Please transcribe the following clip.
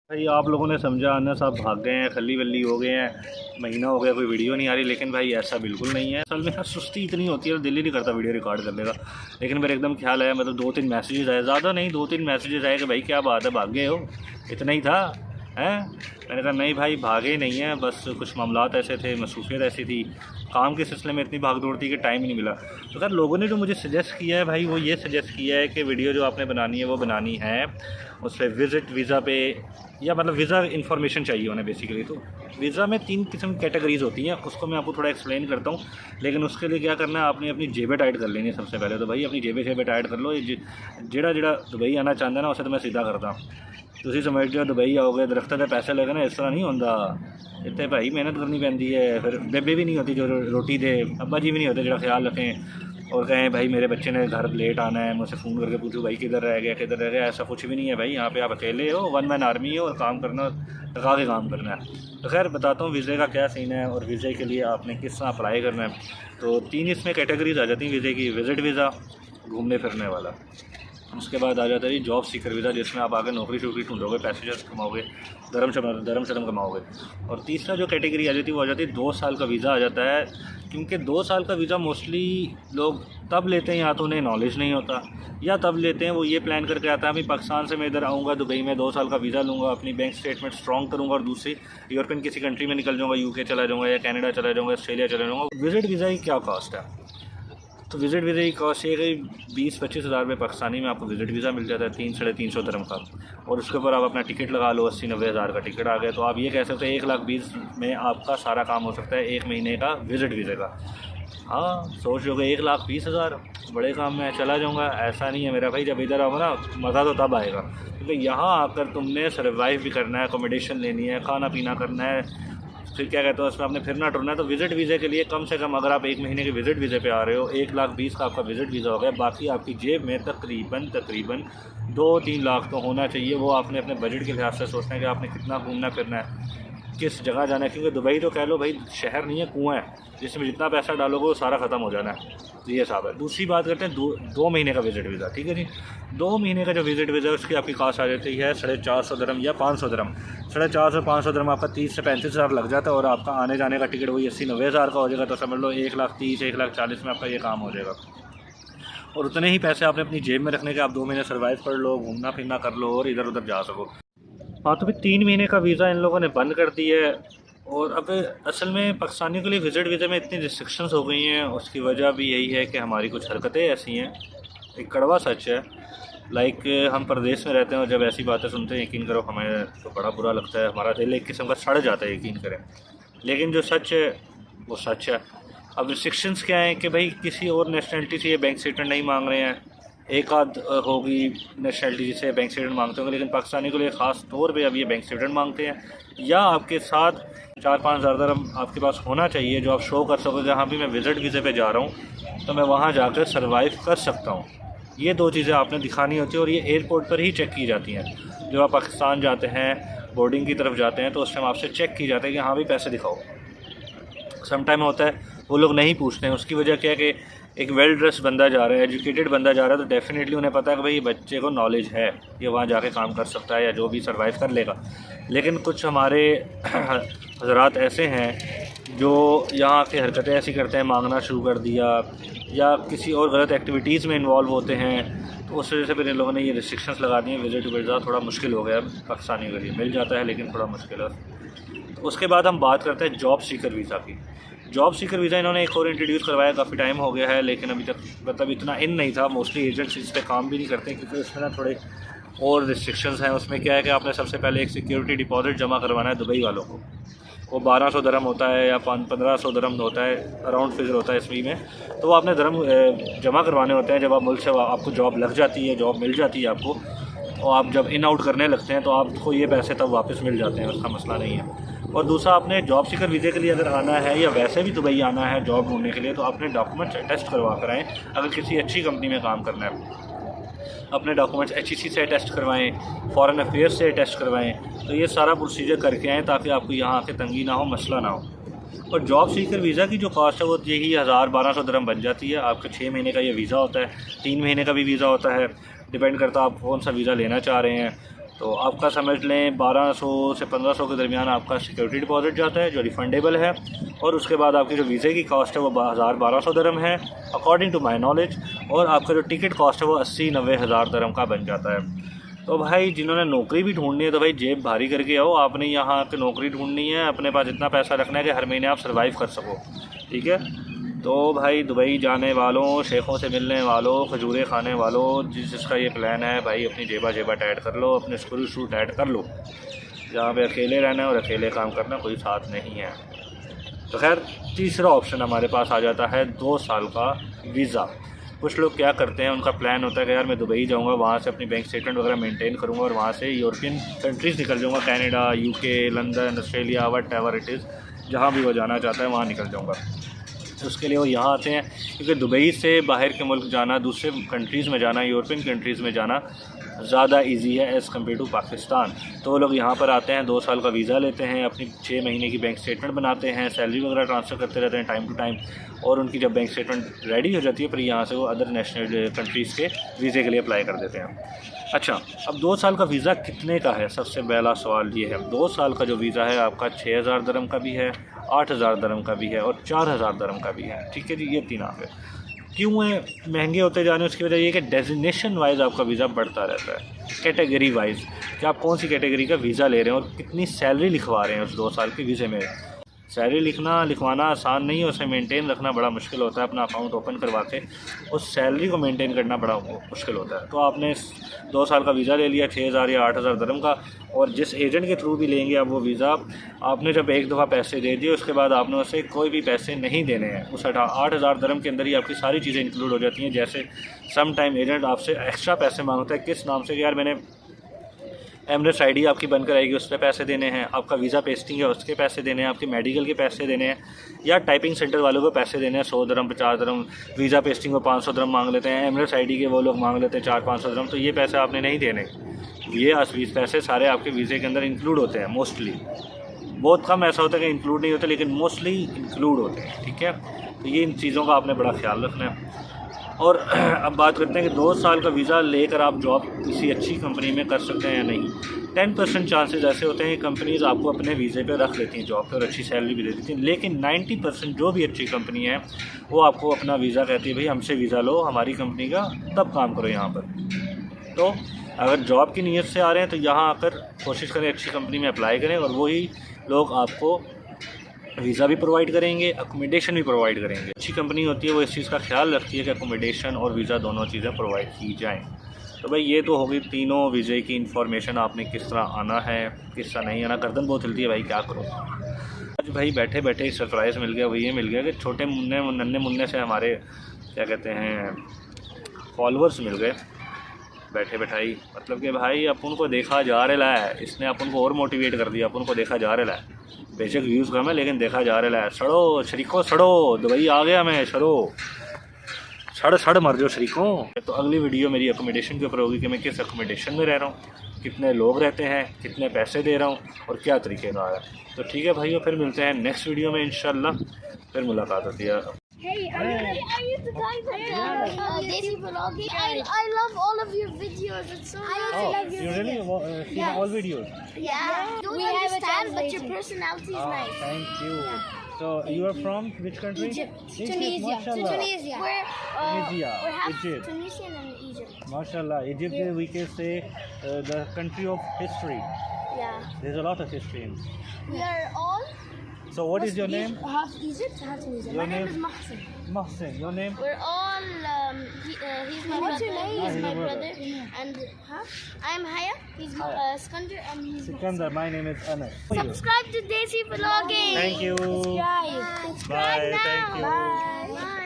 भाई आप लोगों ने समझा अन्ना साहब भाग गए हैं, खली वल्ली हो गए हैं, महीना हो गया कोई वीडियो नहीं आ रही। लेकिन भाई ऐसा बिल्कुल नहीं है। असल में यार सुस्ती इतनी होती है, दिल ही नहीं करता वीडियो रिकॉर्ड करने का। लेकिन मेरे एकदम ख्याल आया, मतलब 2-3 मैसेजेस आए, ज़्यादा नहीं, 2-3 मैसेजेस आए कि भाई क्या बात है भाग गए हो, इतना ही था हैं। मैंने कहा नहीं भाई भागे नहीं हैं, बस कुछ मामलात ऐसे थे, मसरूफियत ऐसी थी, काम के सिलसिले में इतनी भाग दौड़ थी कि टाइम ही नहीं मिला। तो खैर लोगों ने जो मुझे सजेस्ट किया है भाई, वो ये सजेस्ट किया है कि वीडियो जो आपने बनानी है वो बनानी है उस पर विज़िट वीज़ा पे, या मतलब वीज़ा इन्फॉर्मेशन चाहिए उन्हें बेसिकली। तो वीज़ा में 3 किस्म की कैटेगरीज़ होती हैं, उसको मैं आपको थोड़ा एक्सप्लेन करता हूँ। लेकिन उसके लिए क्या करना है, आपने अपनी जेबें टाइट कर लेनी है सबसे पहले। तो भाई अपनी जेबें टाइट कर लो। जेड़ा जेड़ा दुबई आना चाहता है ना, उसे तो मैं सीधा करता। तुसी समझ लो दुबई आओगे दरख्तां ते पैसे लगे ना, इस तरह नहीं होंदा। इतने भाई मेहनत करनी पैंदी है। फिर बेबे भी नहीं होती जो रोटी दे, अब्बा जी भी नहीं होते जो ख्याल रखें और कहें भाई मेरे बच्चे ने घर लेट आना है, मुझसे फ़ोन करके पूछूँ भाई किधर रह गया किधर रह गया। ऐसा कुछ भी नहीं है भाई, यहाँ पे आप अकेले हो, वन मैन आर्मी हो और काम करना, लगा के काम करना है। तो खैर बताता हूँ वीज़े का क्या सीन है और वीज़े के लिए आपने किस तरह अप्लाई करना है। तो 3 इसमें कैटेगरीज आ जाती हैं वीज़े की। विज़िट वीज़ा, घूमने फिरने वाला। उसके बाद आ जाता है जी जॉब सीकर वीज़ा, जिसमें आप आगे नौकरी शोकरी ढूंढोगे, पैसे कमाओगे, धर्म शर्म कमाओगे। और तीसरा जो कैटेगरी आ जाती है वो आ जाती है 2 साल का वीज़ा आ जाता है। क्योंकि 2 साल का वीज़ा मोस्टली लोग तब लेते हैं, या तो उन्हें नॉलेज नहीं होता, या तब लेते हैं वो ये प्लान करके आता है भाई पाकिस्तान से मैं इधर आऊँगा दुबई में, 2 साल का वीज़ा लूँगा, अपनी बैंक स्टेटमेंट स्ट्रॉन्ग करूँगा और दूसरी यूरोपियन किसी कंट्री में निकल जाऊँगा, यूके चला जाऊँगा या कनाडा चला जाऊँगा, ऑस्ट्रेलिया चला जाऊँगा। विज़िट वीज़ा की क्या कॉस्ट है? तो विज़िट वीज़ा की कॉस्ट ये है कि 20-25 हज़ार रुपये पाकिस्तानी में आपको विज़िट वीज़ा मिल जाता है, 300-350 दिरहम का। और उसके ऊपर आप अपना टिकट लगा लो, 80-90 हज़ार का टिकट आ गया। तो आप ये कह सकते हैं 1,20,000 में आपका सारा काम हो सकता है 1 महीने का विज़िट वीज़ा का। हाँ सोच लो कि 1,20,000 बड़े काम में चला जाऊँगा, ऐसा नहीं है मेरा भाई। जब इधर आओ ना मज़ा तो तब आएगा, क्योंकि यहाँ आकर तुमने सर्वाइव भी करना है, अकोमोडेशन लेनी है, खाना पीना करना है, फिर क्या कहते हैं उसमें आपने फिरना टुरना है। तो विज़िट वीज़े के लिए कम से कम अगर आप 1 महीने के विज़िट वीज़े पे आ रहे हो, 1,20,000 का आपका विज़िट वीज़ा हो गया। बाकी आपकी जेब में तकरीबन 2-3 लाख तो होना चाहिए। वो आपने अपने बजट के लिहाज से सोचना है कि आपने कितना घूमना फिरना है, किस जगह जाना है। क्योंकि दुबई तो कह लो भाई शहर नहीं है, कुआं है, जिसमें जितना पैसा डालोगे वो सारा ख़त्म हो जाना है। तो ये हिसाब है। दूसरी बात करते हैं 2 महीने का विज़िट वीज़ा। ठीक है जी, 2 महीने का जो विज़िट वीज़ा है उसकी आपकी कॉस्ट आ जाती है 450 दिरहम या 500 दिरहम। 450-500 दिरहम आपका 30 से 35 हज़ार लग जाता है। और आपका आने जाने का टिकट वही 80-90 हज़ार का हो जाएगा। तो समझ लो 1,30,000-1,40,000 में आपका ये काम हो जाएगा। और उतने ही पैसे आपने अपनी जेब में रखने के, आप 2 महीने सर्वाइव कर लो, घूमना फिरना कर लो और इधर उधर जा सको। हाँ तो फिर 3 महीने का वीज़ा इन लोगों ने बंद कर दिया है। और अब असल में पाकिस्तानियों के लिए विज़िट वीज़े में इतनी रिस्ट्रिक्शंस हो गई हैं, उसकी वजह भी यही है कि हमारी कुछ हरकतें ऐसी हैं। एक कड़वा सच है, लाइक हम परदेश में रहते हैं और जब ऐसी बातें सुनते हैं, यकीन करो हमें तो बड़ा बुरा लगता है, हमारा दिल एक किस्म का सड़ जाता है, यकीन करें। लेकिन जो सच है वो सच है। अब रिस्ट्रिक्शंस क्या हैं कि भाई किसी और नेशनलिटी से ये बैंक स्टेटमेंट नहीं मांग रहे हैं। एक आध होगी नेशनलिटी जिसे बैंक स्टेटमेंट मांगते होंगे, लेकिन पाकिस्तानी के लिए ख़ास तौर पे अब ये बैंक स्टेटमेंट मांगते हैं। या आपके साथ 4-5 हज़ार दिरहम आपके पास होना चाहिए, जो आप शो कर सको जहाँ भी मैं विज़िट वीज़े पे जा रहा हूँ तो मैं वहाँ जाकर सर्वाइव कर सकता हूँ। ये 2 चीज़ें आपने दिखानी होती है और ये एयरपोर्ट पर ही चेक की जाती हैं। जब आप पाकिस्तान जाते हैं, बोर्डिंग की तरफ जाते हैं, तो उस टाइम आपसे चेक की जाता है कि हाँ भी पैसे दिखाओ। सम टाइम होता है वो लोग नहीं पूछते हैं। उसकी वजह क्या है कि एक वेल ड्रेस बंदा जा रहा है, एजुकेटेड बंदा जा रहा है, तो डेफिनेटली उन्हें पता है कि भाई बच्चे को नॉलेज है, ये वहाँ जाके काम कर सकता है या जो भी सर्वाइव कर लेगा। लेकिन कुछ हमारे हजरात ऐसे हैं जो यहाँ के हरकतें ऐसी करते हैं, मांगना शुरू कर दिया या किसी और गलत एक्टिविटीज़ में इन्वॉल्व होते हैं। तो उस वजह से फिर इन लोगों ने ये रिस्ट्रिक्शंस लगा दी हैं। विज़िट वीज़ा थोड़ा मुश्किल हो गया पाकिस्तानी के लिए, मिल जाता है लेकिन थोड़ा मुश्किल है। तो उसके बाद हम बात करते हैं जॉब सीकर वीज़ा की। जॉब सीकर वीज़ा इन्होंने एक और इंट्रोड्यूस करवाया, काफ़ी टाइम हो गया है, लेकिन अभी तक मतलब इतना इन नहीं था। मोस्टली एजेंट्स इस पर काम भी नहीं करते क्योंकि उसमें ना थोड़े और रिस्ट्रिक्शंस हैं। उसमें क्या है कि आपने सबसे पहले एक सिक्योरिटी डिपॉजिट जमा करवाना है दुबई वालों को। वो 1200 दिरहम होता है या 1500 दिरहम होता है, अराउंड फिगर होता है इसमें में। तो वो आपने दिरहम जमा करवाने होते हैं। जब आप मुल्क से आपको जॉब लग जाती है, जॉब मिल जाती है आपको, और आप जब इन आउट करने लगते हैं तो आपको ये पैसे तब वापस मिल जाते हैं, उसका मसला नहीं है। और दूसरा, आपने जॉब सीकर वीज़े के लिए अगर आना है या वैसे भी दुबई आना है जॉब ढूंढने के लिए, तो अपने डॉक्यूमेंट्स टेस्ट करवा कर आएँ। अगर किसी अच्छी कंपनी में काम करना है, अपने डॉक्यूमेंट्स HEC से टेस्ट करवाएं, फॉरेन अफेयर्स से टेस्ट करवाएं। तो ये सारा प्रोसीजर करके आएँ ताकि आपको यहाँ आके तंगी ना हो, मसला ना हो। और जॉब सीकर वीज़ा की जो कॉस्ट है वो यही 1000-1200 दिरहम बन जाती है। आपका 6 महीने का ये वीज़ा होता है, 3 महीने का भी वीज़ा होता है, डिपेंड करता है आप कौन सा वीज़ा लेना चाह रहे हैं। तो आपका समझ लें 1200 से 1500 के दरमियान आपका सिक्योरिटी डिपॉजिट जाता है जो रिफ़ंडेबल है, और उसके बाद आपकी जो वीज़े की कॉस्ट है वो 1200 दरम है अकॉर्डिंग टू माई नॉलेज, और आपका जो टिकट कॉस्ट है वो 80-90 हज़ार दरम का बन जाता है। तो भाई जिन्होंने नौकरी भी ढूंढनी है तो भाई जेब भारी करके आओ, आपने यहाँ आके नौकरी ढूंढनी है, अपने पास इतना पैसा रखना है कि हर महीने आप सर्वाइव कर सको, ठीक है। तो भाई दुबई जाने वालों, शेखों से मिलने वालों, खजूरें खाने वालों, जिसका ये प्लान है भाई अपनी जेबा टाइट कर लो, अपने स्क्रू शू टाइट कर लो। जहाँ पे अकेले रहना है और अकेले काम करना, कोई साथ नहीं है। तो खैर तीसरा ऑप्शन हमारे पास आ जाता है 2 साल का वीज़ा। कुछ लोग क्या करते हैं, उनका प्लान होता है कि यार मैं दुबई जाऊंगा, वहाँ से अपनी बैंक स्टेटमेंट वगैरह मेंटेन करूंगा और वहाँ से यूरोपियन कंट्रीज़ निकल जाऊंगा, Canada, UK, London, Australia, what ever it is, जहाँ भी वो जाना चाहता है वहाँ निकल जाऊंगा। तो उसके लिए वो यहाँ आते हैं, क्योंकि दुबई से बाहर के मुल्क जाना, दूसरे कंट्रीज़ में जाना, यूरोपियन कंट्रीज़ में जाना ज़्यादा इजी है एज़ कम्पेयर टू पाकिस्तान। तो वो लोग यहाँ पर आते हैं, 2 साल का वीज़ा लेते हैं, अपनी 6 महीने की बैंक स्टेटमेंट बनाते हैं, सैलरी वगैरह ट्रांसफ़र करते रहते हैं टाइम टू टाइम, और उनकी जब बैंक स्टेटमेंट रेडी हो जाती है फिर यहाँ से वो अदर नेशनल कंट्रीज़ के वीज़े के लिए अप्लाई कर देते हैं। अच्छा, अब 2 साल का वीज़ा कितने का है? सबसे पहला सवाल ये है। 2 साल का जो वीज़ा है आपका 6000 दरम का भी है, 8000 दरम का भी है और 4000 दरम का भी है, ठीक है जी। ये 3 आप है। क्यों है महंगे होते जा रहे हैं? उसकी वजह ये कि डेजिग्नेशन वाइज आपका वीज़ा बढ़ता रहता है, कैटेगरी वाइज, कि आप कौन सी कैटेगरी का वीज़ा ले रहे हैं और कितनी सैलरी लिखवा रहे हैं उस 2 साल के वीज़े में। सैलरी लिखवाना आसान नहीं है, उसे मेंटेन रखना बड़ा मुश्किल होता है। अपना अकाउंट ओपन करवा के उस सैलरी को मेंटेन करना बड़ा मुश्किल होता है। तो आपने 2 साल का वीज़ा ले लिया 6000 या 8000 दरम का, और जिस एजेंट के थ्रू भी लेंगे आप वो वीज़ा, आपने जब एक दफ़ा पैसे दे दिए उसके बाद आपने उसे कोई भी पैसे नहीं देने हैं। उस 8000 दरम के अंदर ही आपकी सारी चीज़ें इंक्लूड हो जाती हैं। जैसे सम टाइम एजेंट आपसे एक्स्ट्रा पैसे मांगता है, किस नाम से, यार मैंने एमरेट्स आईडी आपकी बनकर आएगी, उस पर पैसे देने हैं, आपका वीज़ा पेस्टिंग है उसके पैसे देने हैं, आपके मेडिकल के पैसे देने हैं, या टाइपिंग सेंटर वालों को पैसे देने हैं 100 दरम 50 दरम, वीज़ा पेस्टिंग को 500 दरम मांग लेते हैं, एमरेट्स आईडी के वो लोग मांग लेते हैं 400-500 दरम। तो ये पैसे आपने नहीं देने, ये 20 पैसे सारे आपके वीज़े के अंदर इंक्लूड होते हैं। मोस्टली, बहुत कम ऐसा होता है कि इंक्लूड नहीं होते, लेकिन मोस्टली इंक्लूड होते हैं, ठीक है। तो ये इन चीज़ों का आपने बड़ा ख्याल रखना है। और अब बात करते हैं कि 2 साल का वीज़ा लेकर आप जॉब किसी अच्छी कंपनी में कर सकते हैं या नहीं। 10% चांसेस ऐसे होते हैं कि कंपनीज़ आपको अपने वीज़े पे रख लेती हैं जॉब पे और अच्छी सैलरी भी दे देती हैं, लेकिन 90% जो भी अच्छी कंपनी है वो आपको अपना वीज़ा कहती है भाई हमसे वीज़ा लो हमारी कंपनी का, तब काम करो यहाँ पर। तो अगर जॉब की नीयत से आ रहे हैं तो यहाँ आकर कोशिश करें अच्छी कंपनी में अप्लाई करें, और वही लोग आपको वीज़ा भी प्रोवाइड करेंगे, अकोमोडेशन भी प्रोवाइड करेंगे। अच्छी कंपनी होती है वो इस चीज़ का ख्याल रखती है कि अकोमोडेशन और वीज़ा दोनों चीज़ें प्रोवाइड की जाएँ। तो भाई ये तो होगी तीनों वीज़े की इन्फॉर्मेशन, आपने किस तरह आना है किस तरह नहीं आना। गर्दन बहुत हिलती है भाई, क्या करो। आज भाई बैठे बैठे सरप्राइज़ मिल गया, वो ये मिल गया कि छोटे नन्हे मुन्ने से हमारे क्या कहते हैं फॉलोअर्स मिल गए बैठे बैठाई। मतलब कि भाई अपन को देखा जा रहा है, इसने अपन को और मोटिवेट कर दिया, अपन को देखा जा रहा है। बेशक व्यूज़ कम है लेकिन देखा जा रहा है। सड़ो शरीको सड़ो, दुबई आ गया मैं, सड़ो सड़ मर जाओ शरीकों। तो अगली वीडियो मेरी अकोमोडेशन के ऊपर होगी कि मैं किस अकोमोडेशन में रह रहा हूँ, कितने लोग रहते हैं, कितने पैसे दे रहा हूँ और क्या तरीक़ेकार है। तो ठीक है भाइयों, फिर मिलते हैं नेक्स्ट वीडियो में इंशाल्लाह, फिर मुलाकात होती है। Hey, are you the guy that Desi vlogging? I love all of your videos. It's so nice. Oh, you really see all videos? Yeah. Don't understand, but your personality is nice. Thank you. So you are from which country? Egypt. Tunisia. Mashallah. Tunisia. Tunisia. We're half Egypt. Tunisian and Egypt. Mashallah. Egypt, we can say the country of history. Yeah. There's a lot of history in. We are all. So what is your name? Half Egypt, half Tunisia. Your My name name? is Mahsen. Mahsen. Your name? We're all. He's my What's brother. your name? He's he's my your brother. brother. And I'm Haya. He's Haya. Skander, and he's. Sikandar. My name is Anas. Subscribe to Desi Vlogging. Thank you. Subscribe. Bye. now. Thank you. Bye.